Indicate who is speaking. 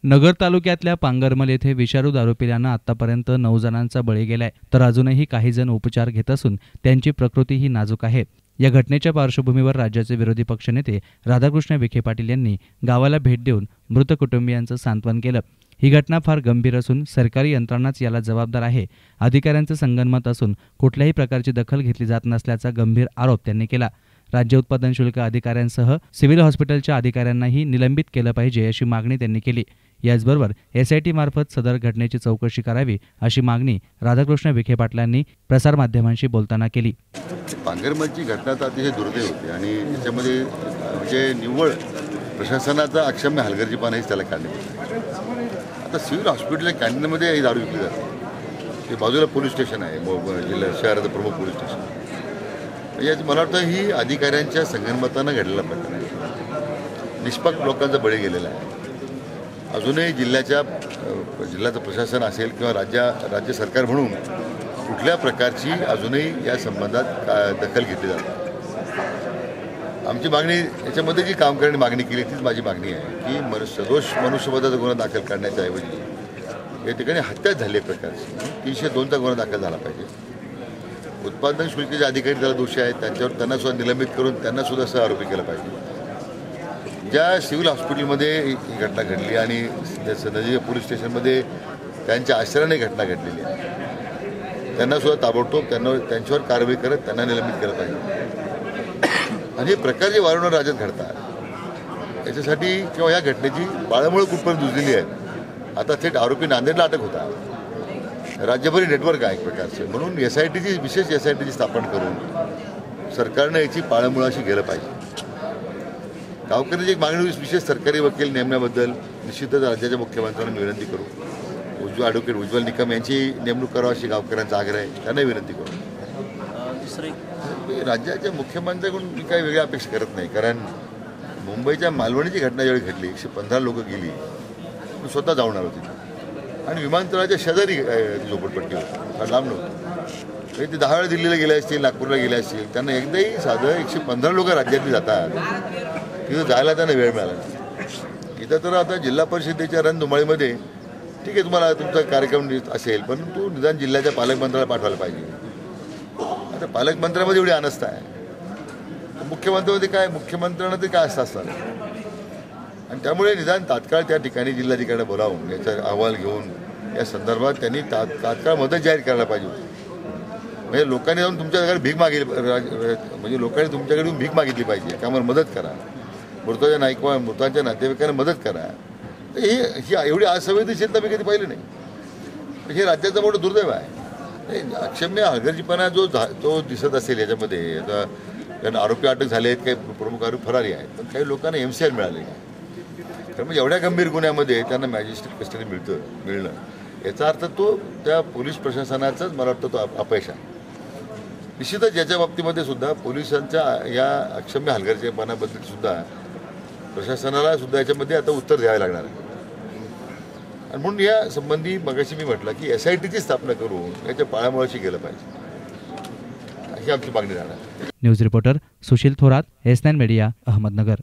Speaker 1: नगर तालुक्यातल्या पांगरमल येथे विषारू दारू पिल्यानं आतापर्यंत 9 जणांचा बळी गेलाय, तर अजूनही काही जण उपचार घेत असून त्यांची प्रकृतीही नाजूक आहे। या घटनेच्या पार्श्वभूमीवर राज्याचे विरोधी पक्षनेते राधाकृष्ण विखे पाटील यांनी गावाला भेट देऊन मृत कुटुंबियांचं सांत्वन केलं। ही घटना फार गंभीर असून सरकारी यंत्रणाच याला जबाबदार आहे। अधिकाऱ्यांचं संगनमत असून कुठल्याही प्रकारची दखल घेतली जात नसल्याचा गंभीर आरोप त्यांनी केला। राज्य उत्पादन शुल्क अधिकाऱ्यांसह सिव्हिल हॉस्पिटलच्या अधिकाऱ्यांनाही निलंबित केलं पाहिजे अशी मागणी त्यांनी केली। याचबरोबर SIT मार्फत सदर घटनेची चौकशी करावी अशी मागणी राधाकृष्ण विखे पाटलांनी प्रसारमाध्यमांशी बोलताना केली।
Speaker 2: पांगरमलची घटना तर अतिशय दुर्दैव होती आणि याच्यामध्ये म्हणजे निव्वळ प्रशासनाचा अक्षम्य हलगर्जीपणा त्याला काढण्यात। आता सिव्हिल हॉस्पिटल कॅन्टीनमध्ये ही दारू विकली जाते। ते बाजूला पोलीस स्टेशन आहे, जिल्हा शहराचं प्रमुख पोलीस स्टेशन। म्हणजे मला वाटतं ही अधिकाऱ्यांच्या संगनमतानं घडलेला प्रकार आहे। निष्पक्ष लोकांचा बळी गेलेला आहे। अजूनही जिल्ह्याचं प्रशासन असेल किंवा राज्य सरकार म्हणून कुठल्या प्रकारची अजूनही या संबंधात दखल घेतली जाते। आमची मागणी याच्यामध्ये जी काम करण्याची मागणी केली तीच माझी मागणी आहे की सदोष मनुष्यवधाचा गुन्हा दाखल करण्याच्या ऐवजी या ठिकाणी हत्या झाली प्रकारची 302चा गुन्हा दाखल झाला पाहिजे। उत्पादन शुल्काचे अधिकारी त्याला दोषी आहेत, त्यांना सुद्धा निलंबित करून त्यांना सुद्धा सहआरोपी केलं पाहिजे। ज्या सिव्हिल हॉस्पिटलमध्ये ही घटना घडली आणि नजीक पोलीस स्टेशनमध्ये त्यांच्या आश्रयाने घटना घडलेली आहे, त्यांना सुद्धा ताबडतोब त्यांच्यावर कारवाई करत त्यांना निलंबित केलं पाहिजे। आणि हे प्रकार जे वारंवार राज्यात घडतात याच्यासाठी किंवा या घटनेची बाळामुळे कुठपर्यंत रुजलेली आहे। आता थेट आरोपी नांदेडला अटक होता। राज्यभरी नेटवर्क आहे एक प्रकारचे, म्हणून विशेष SITची स्थापन करून सरकारनं याची पाळंमुळं अशी गेलं पाहिजे। गावकऱ्यांची एक मागणी विशेष सरकारी वकील नेमण्याबद्दल निश्चितच राज्याच्या मुख्यमंत्र्यांना विनंती करू। ॲडव्होकेट उज्ज्वल निकम यांची नेमणूक करावी अशी गावकऱ्यांचा आग्रह आहे, त्यांना विनंती करू। राज्याच्या मुख्यमंत्र्यांकडून मी काही वेगळ्या अपेक्षा करत नाही, कारण मुंबईच्या मालवणीची घटना ज्यावेळी घडली 115 लोक गेली, मी स्वतः जाऊन आलो तिथे आणि विमानतळाच्या शेजारी झोपडपट्टी होती, फार लांब नव्हती। ते 10 वेळा दिल्लीला गेले असतील, नागपूरला गेले असतील, त्यांना एकदाही साधं 115 लोक राज्यातली जातात, तिथं जायला त्यांना वेळ मिळाला नाही। इथं तर आता जिल्हा परिषदेच्या रणधुमाळीमध्ये ठीक आहे, तुम्हाला तुमचा कार्यक्रम असेल, परंतु निदान जिल्ह्याच्या पालकमंत्र्याला पाठवायला पाहिजे। आता पालकमंत्र्यामध्ये एवढी अनास्था आहे, मुख्यमंत्र्यामध्ये काय, मुख्यमंत्र्यांना ते काय असतात आणि त्यामुळे निदान तात्काळ त्या ठिकाणी जिल्हाधिकाऱ्यांना बोलावून याचा अहवाल घेऊन या संदर्भात त्यांनी तात्काळ मदत जाहीर करायला पाहिजे। म्हणजे लोकांनी जाऊन तुमच्याकडे भीक मागितली, म्हणजे लोकांनी तुमच्याकडे भीक मागितली पाहिजे की आम्हाला मदत करा, मृतांच्या नातेवाईकांना मदत करा। ही एवढी असंवेदनशीलता मी कधी पाहिली नाही। हे राज्याचं मोठं दुर्दैव आहे। अक्षम्य हलगर्जीपणा तो दिसत असेल याच्यामध्ये। आता कारण आरोपी अटक झाले आहेत, काही प्रमुख आरोपी फरारी आहेत, पण काही लोकांना MCR मिळाले नाही। तर म्हणजे एवढ्या गंभीर गुन्ह्यामध्ये त्यांना मॅजिस्ट्रेट कस्टडी मिळणं याचा अर्थ तो त्या पोलीस प्रशासनाचाच मला वाटतं तो अपयश आहे। निश्चितच याच्या बाबतीमध्ये सुद्धा पोलिसांच्या या अक्षम्य हलगर्जीपणाबद्दल सुद्धा प्रशासनाला सुद्धा याच्यामध्ये आता उत्तर द्यावे लागणार आहे। आणि म्हणून या संबंधी मगाशी मी म्हटलं की SITची स्थापना करून याच्या पाळामुळाशी गेलं पाहिजे, ही आमची मागणी राहणार।
Speaker 1: News reporter Sushil Thorat, S9 media, Ahmednagar.